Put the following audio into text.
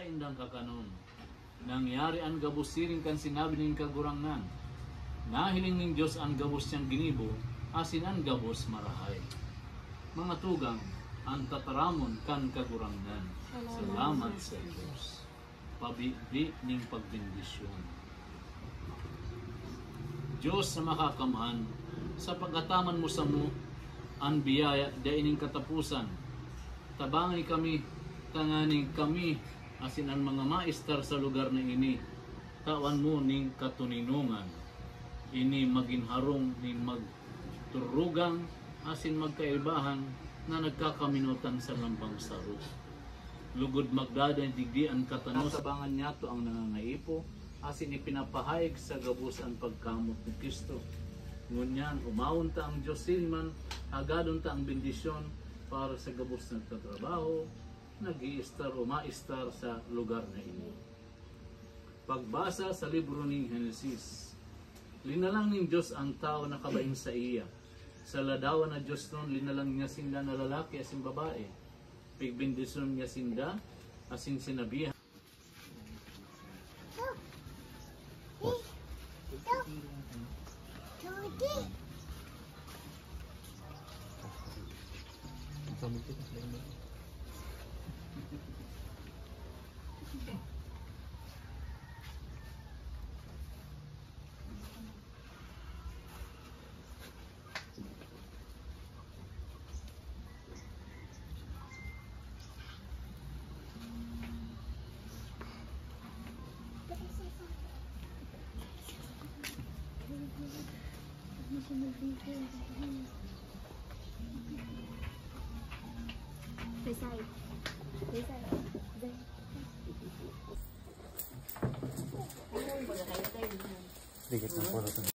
sa indang kakanon. Nangyari ang gabos siring kan sinabi ning kagurangan. Nahiling ning Diyos ang gabos siyang ginibo, asin ang gabos marahay. Mga tugang, ang tataramon kan kagurangan. Salamat sa Diyos. Pabibi ning pagbindisyon. Diyos sa makakamhan, sa pagkataman mo sa mo, ang biyaya da ining katapusan. Tabangi kami, tanganing kami, asin ang mga maestar sa lugar na ini. Tawan mo ning katuninungan. Ini maginharong ning magturugang, asin magkaibahan na nagkakaminutan sa lambang sarus. Lugod magdadan digdian katanos. Tabangan niya to ang nangangaipo, asin ipinapahayag sa gabus ang pagkamot ni Kristo. Ngunyan, umawon ta ang Diyos silman, agadon ta ang bendisyon para sa gabus ng tatrabaho, nag-i-star o ma-star sa lugar na ini. Pagbasa sa libro ni Genesis, linalang ng Diyos ang tao na kabaing sa iya. Sa ladawan na Diyos noon, linalang niya sinda na lalaki asin babae. Pigbendisyon niya sinda asin sinabihan. Dikit na po natin.